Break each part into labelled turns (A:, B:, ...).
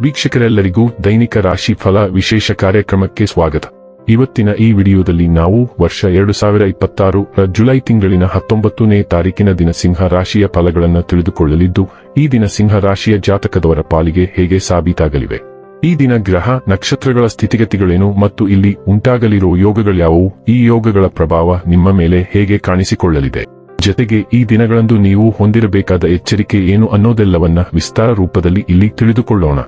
A: ವೀಕ್ಷಕರೆಲ್ಲರಿಗೂ ದೈನಿಕ ರಾಶಿ ಫಲ ವಿಶೇಷ ಕಾರ್ಯಕ್ರಮಕ್ಕೆ ಸ್ವಾಗತ. ಇವತ್ತಿನ ಈ ವಿಡಿಯೋದಲ್ಲಿ ನಾವು ವರ್ಷ 2026 ರ ಜುಲೈ ತಿಂಗಳಿನ 19ನೇ ತಾರೀಕಿನ ದಿನ ಸಿಂಹ ರಾಶಿಯ ಫಲಗಳನ್ನು ತಿಳಿದುಕೊಳ್ಳಲಿದ್ದು, ಈ ದಿನ ಸಿಂಹ ರಾಶಿಯ ಜಾತಕದವರ ಪಾಲಿಗೆ ಹೇಗೆ ಸಾಬೀತಾಗಲಿವೆ, ಈ ದಿನ ಗ್ರಹ ನಕ್ಷತ್ರಗಳ ಸ್ಥಿತಿಗತಿಗಳೇನು ಮತ್ತು ಇಲ್ಲಿ ಉಂಟಾಗಲಿರುವ ಯೋಗಗಳ್ಯಾವುವು, ಈ ಯೋಗಗಳ ಪ್ರಭಾವ ನಿಮ್ಮ ಮೇಲೆ ಹೇಗೆ ಕಾಣಿಸಿಕೊಳ್ಳಲಿದೆ, ಜತೆಗೆ ಈ ದಿನಗಳಂದು ನೀವು ಹೊಂದಿರಬೇಕಾದ ಎಚ್ಚರಿಕೆ ಏನು ಅನ್ನೋದೆಲ್ಲವನ್ನ ವಿಸ್ತಾರ ರೂಪದಲ್ಲಿ ಇಲ್ಲಿ ತಿಳಿದುಕೊಳ್ಳೋಣ.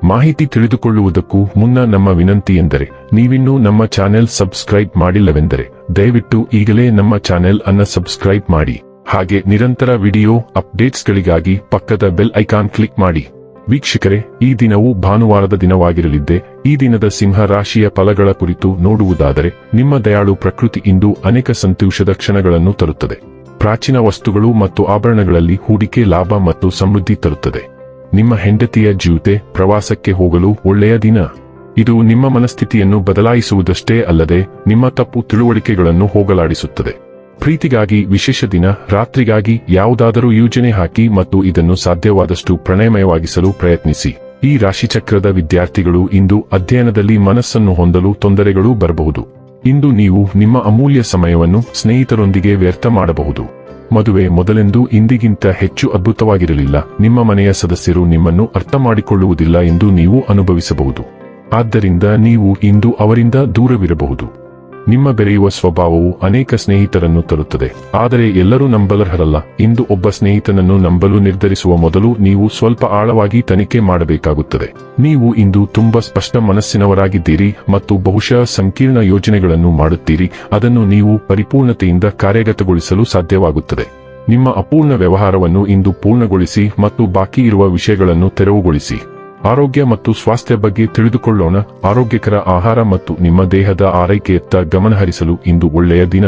A: ಮಾಹಿತಿ ತಿಳಿದುಕೊಳ್ಳುವುದಕ್ಕೂ ಮುನ್ನ ನಮ್ಮ ವಿನಂತಿ ಎಂದರೆ, ನೀವಿನ್ನೂ ನಮ್ಮ ಚಾನೆಲ್ ಸಬ್ಸ್ಕ್ರೈಬ್ ಮಾಡಿಲ್ಲವೆಂದರೆ ದಯವಿಟ್ಟು ಈಗಲೇ ನಮ್ಮ ಚಾನೆಲ್ ಅನ್ನು ಸಬ್ಸ್ಕ್ರೈಬ್ ಮಾಡಿ. ಹಾಗೆ ನಿರಂತರ ವಿಡಿಯೋ ಅಪ್ಡೇಟ್ಸ್ಗಳಿಗಾಗಿ ಪಕ್ಕದ ಬೆಲ್ ಐಕಾನ್ ಕ್ಲಿಕ್ ಮಾಡಿ. ವೀಕ್ಷಕರೇ, ಈ ದಿನವು ಭಾನುವಾರದ ದಿನವಾಗಿರಲಿದ್ದೆ. ಈ ದಿನದ ಸಿಂಹ ರಾಶಿಯ ಫಲಗಳ ಕುರಿತು ನೋಡುವುದಾದರೆ, ನಿಮ್ಮ ದಯಾಳು ಪ್ರಕೃತಿ ಇಂದು ಅನೇಕ ಸಂತೋಷದ ಕ್ಷಣಗಳನ್ನು ತರುತ್ತದೆ. ಪ್ರಾಚೀನ ವಸ್ತುಗಳು ಮತ್ತು ಆಭರಣಗಳಲ್ಲಿ ಹೂಡಿಕೆ ಲಾಭ ಮತ್ತು ಸಮೃದ್ಧಿ ತರುತ್ತದೆ. ನಿಮ್ಮ ಹೆಂಡತಿಯ ಜೊತೆ ಪ್ರವಾಸಕ್ಕೆ ಹೋಗಲು ಒಳ್ಳೆಯ ದಿನ. ಇದು ನಿಮ್ಮ ಮನಸ್ಥಿತಿಯನ್ನು ಬದಲಾಯಿಸುವುದಷ್ಟೇ ಅಲ್ಲದೆ ನಿಮ್ಮ ತಪ್ಪು ತಿಳುವಳಿಕೆಗಳನ್ನು ಹೋಗಲಾಡಿಸುತ್ತದೆ. ಪ್ರೀತಿಗಾಗಿ ವಿಶೇಷ ದಿನ. ರಾತ್ರಿಗಾಗಿ ಯಾವುದಾದರೂ ಯೋಜನೆ ಹಾಕಿ ಮತ್ತು ಇದನ್ನು ಸಾಧ್ಯವಾದಷ್ಟು ಪ್ರಣಯಮಯವಾಗಿಸಲು ಪ್ರಯತ್ನಿಸಿ. ಈ ರಾಶಿಚಕ್ರದ ವಿದ್ಯಾರ್ಥಿಗಳು ಇಂದು ಅಧ್ಯಯನದಲ್ಲಿ ಮನಸ್ಸನ್ನು ಹೊಂದಲು ತೊಂದರೆಗಳು ಬರಬಹುದು. ಇಂದು ನೀವು ನಿಮ್ಮ ಅಮೂಲ್ಯ ಸಮಯವನ್ನು ಸ್ನೇಹಿತರೊಂದಿಗೆ ವ್ಯರ್ಥ ಮಾಡಬಹುದು. ಮದುವೆ ಮೊದಲೆಂದು ಇಂದಿಗಿಂತ ಹೆಚ್ಚು ಅದ್ಭುತವಾಗಿರಲಿಲ್ಲ. ನಿಮ್ಮ ಮನೆಯ ಸದಸ್ಯರು ನಿಮ್ಮನ್ನು ಅರ್ಥ ಮಾಡಿಕೊಳ್ಳುವುದಿಲ್ಲ ಎಂದು ನೀವು ಅನುಭವಿಸಬಹುದು. ಆದ್ದರಿಂದ ನೀವು ಇಂದು ಅವರಿಂದ ದೂರವಿರಬಹುದು. ನಿಮ್ಮ ಬೆರೆಯುವ ಸ್ವಭಾವವು ಅನೇಕ ಸ್ನೇಹಿತರನ್ನು ತರುತ್ತದೆ, ಆದರೆ ಎಲ್ಲರೂ ನಂಬಲರ್ಹರಲ್ಲ. ಇಂದು ಒಬ್ಬ ಸ್ನೇಹಿತನನ್ನು ನಂಬಲು ನಿರ್ಧರಿಸುವ ಮೊದಲು ನೀವು ಸ್ವಲ್ಪ ಆಳವಾಗಿ ತನಿಖೆ ಮಾಡಬೇಕಾಗುತ್ತದೆ. ನೀವು ಇಂದು ತುಂಬಾ ಸ್ಪಷ್ಟ ಮನಸ್ಸಿನವರಾಗಿದ್ದೀರಿ ಮತ್ತು ಬಹುಶಃ ಸಂಕೀರ್ಣ ಯೋಜನೆಗಳನ್ನು ಮಾಡುತ್ತೀರಿ. ಅದನ್ನು ನೀವು ಪರಿಪೂರ್ಣತೆಯಿಂದ ಕಾರ್ಯಗತಗೊಳಿಸಲು ಸಾಧ್ಯವಾಗುತ್ತದೆ. ನಿಮ್ಮ ಅಪೂರ್ಣ ವ್ಯವಹಾರವನ್ನು ಇಂದು ಪೂರ್ಣಗೊಳಿಸಿ ಮತ್ತು ಬಾಕಿ ಇರುವ ವಿಷಯಗಳನ್ನು ತೆರವುಗೊಳಿಸಿ. ಆರೋಗ್ಯ ಮತ್ತು ಸ್ವಾಸ್ಥ್ಯ ಬಗ್ಗೆ ತಿಳಿದುಕೊಳ್ಳೋಣ. ಆರೋಗ್ಯಕರ ಆಹಾರ ಮತ್ತು ನಿಮ್ಮ ದೇಹದ ಆರೈಕೆಯತ್ತ ಗಮನಹರಿಸಲು ಇಂದು ಒಳ್ಳೆಯ ದಿನ.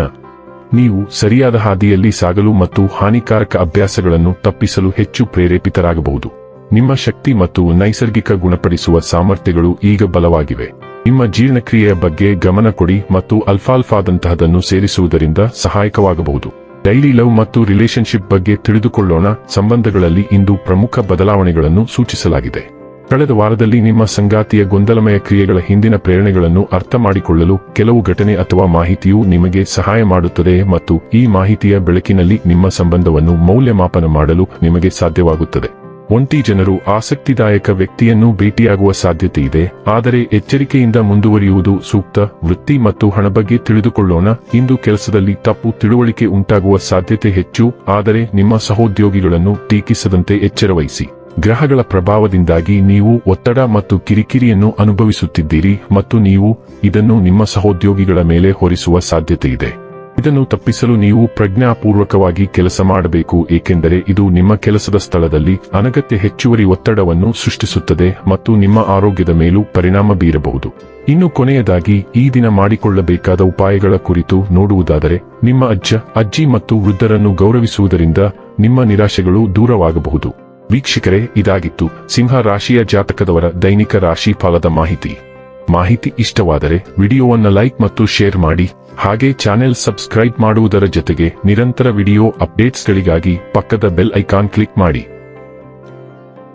A: ನೀವು ಸರಿಯಾದ ಹಾದಿಯಲ್ಲಿ ಸಾಗಲು ಮತ್ತು ಹಾನಿಕಾರಕ ಅಭ್ಯಾಸಗಳನ್ನು ತಪ್ಪಿಸಲು ಹೆಚ್ಚು ಪ್ರೇರೇಪಿತರಾಗಬಹುದು. ನಿಮ್ಮ ಶಕ್ತಿ ಮತ್ತು ನೈಸರ್ಗಿಕ ಗುಣಪಡಿಸುವ ಸಾಮರ್ಥ್ಯಗಳು ಈಗ ಬಲವಾಗಿವೆ. ನಿಮ್ಮ ಜೀರ್ಣಕ್ರಿಯೆಯ ಬಗ್ಗೆ ಗಮನ ಕೊಡಿ ಮತ್ತು ಅಲ್ಫಾಲ್ಫಾದಂತಹದನ್ನು ಸೇರಿಸುವುದರಿಂದ ಸಹಾಯಕವಾಗಬಹುದು. ಡೈಲಿ ಲವ್ ಮತ್ತು ರಿಲೇಶನ್ಶಿಪ್ ಬಗ್ಗೆ ತಿಳಿದುಕೊಳ್ಳೋಣ. ಸಂಬಂಧಗಳಲ್ಲಿ ಇಂದು ಪ್ರಮುಖ ಬದಲಾವಣೆಗಳನ್ನು ಸೂಚಿಸಲಾಗಿದೆ. ಕಳೆದ ವಾರದಲ್ಲಿ ನಿಮ್ಮ ಸಂಗಾತಿಯ ಗೊಂದಲಮಯ ಕ್ರಿಯೆಗಳ ಹಿಂದಿನ ಪ್ರೇರಣೆಗಳನ್ನು ಅರ್ಥ ಮಾಡಿಕೊಳ್ಳಲು ಕೆಲವು ಘಟನೆ ಅಥವಾ ಮಾಹಿತಿಯು ನಿಮಗೆ ಸಹಾಯ ಮಾಡುತ್ತದೆ ಮತ್ತು ಈ ಮಾಹಿತಿಯ ಬೆಳಕಿನಲ್ಲಿ ನಿಮ್ಮ ಸಂಬಂಧವನ್ನು ಮೌಲ್ಯಮಾಪನ ಮಾಡಲು ನಿಮಗೆ ಸಾಧ್ಯವಾಗುತ್ತದೆ. ಒಂಟಿ ಜನರು ಆಸಕ್ತಿದಾಯಕ ವ್ಯಕ್ತಿಯನ್ನು ಭೇಟಿಯಾಗುವ ಸಾಧ್ಯತೆಯಿದೆ, ಆದರೆ ಎಚ್ಚರಿಕೆಯಿಂದ ಮುಂದುವರಿಯುವುದು ಸೂಕ್ತ. ವೃತ್ತಿ ಮತ್ತು ಹಣ ಬಗ್ಗೆ ತಿಳಿದುಕೊಳ್ಳೋಣ. ಇಂದು ಕೆಲಸದಲ್ಲಿ ತಪ್ಪು ತಿಳುವಳಿಕೆ ಉಂಟಾಗುವ ಸಾಧ್ಯತೆ ಹೆಚ್ಚು, ಆದರೆ ನಿಮ್ಮ ಸಹೋದ್ಯೋಗಿಗಳನ್ನು ಟೀಕಿಸದಂತೆ ಎಚ್ಚರವಹಿಸಿ. ಗ್ರಹಗಳ ಪ್ರಭಾವದಿಂದಾಗಿ ನೀವು ಒತ್ತಡ ಮತ್ತು ಕಿರಿಕಿರಿಯನ್ನು ಅನುಭವಿಸುತ್ತಿದ್ದೀರಿ ಮತ್ತು ನೀವು ಇದನ್ನು ನಿಮ್ಮ ಸಹೋದ್ಯೋಗಿಗಳ ಮೇಲೆ ಹೊರಿಸುವ ಸಾಧ್ಯತೆಯಿದೆ. ಇದನ್ನು ತಪ್ಪಿಸಲು ನೀವು ಪ್ರಜ್ಞಾಪೂರ್ವಕವಾಗಿ ಕೆಲಸ ಮಾಡಬೇಕು, ಏಕೆಂದರೆ ಇದು ನಿಮ್ಮ ಕೆಲಸದ ಸ್ಥಳದಲ್ಲಿ ಅನಗತ್ಯ ಹೆಚ್ಚುವರಿ ಒತ್ತಡವನ್ನು ಸೃಷ್ಟಿಸುತ್ತದೆ ಮತ್ತು ನಿಮ್ಮ ಆರೋಗ್ಯದ ಮೇಲೂ ಪರಿಣಾಮ ಬೀರಬಹುದು. ಇನ್ನು ಕೊನೆಯದಾಗಿ ಈ ದಿನ ಮಾಡಿಕೊಳ್ಳಬೇಕಾದ ಉಪಾಯಗಳ ಕುರಿತು ನೋಡುವುದಾದರೆ, ನಿಮ್ಮ ಅಜ್ಜಿ ಮತ್ತು ವೃದ್ಧರನ್ನು ಗೌರವಿಸುವುದರಿಂದ ನಿಮ್ಮ ನಿರಾಶೆಗಳು ದೂರವಾಗಬಹುದು. ವೀಕ್ಷಕರೇ, ಇದಾಗಿತ್ತು ಸಿಂಹ ರಾಶಿಯ ಜಾತಕದವರ ದೈನಿಕ ರಾಶಿ ಫಲದ ಮಾಹಿತಿ ಇಷ್ಟವಾದರೆ ವಿಡಿಯೋವನ್ನು ಲೈಕ್ ಮತ್ತು ಶೇರ್ ಮಾಡಿ. ಹಾಗೆ ಚಾನೆಲ್ ಸಬ್ಸ್ಕ್ರೈಬ್ ಮಾಡುವುದರ ಜೊತೆಗೆ ನಿರಂತರ ವಿಡಿಯೋ ಅಪ್ಡೇಟ್ಸ್ಗಳಿಗಾಗಿ ಪಕ್ಕದ ಬೆಲ್ ಐಕಾನ್ ಕ್ಲಿಕ್ ಮಾಡಿ.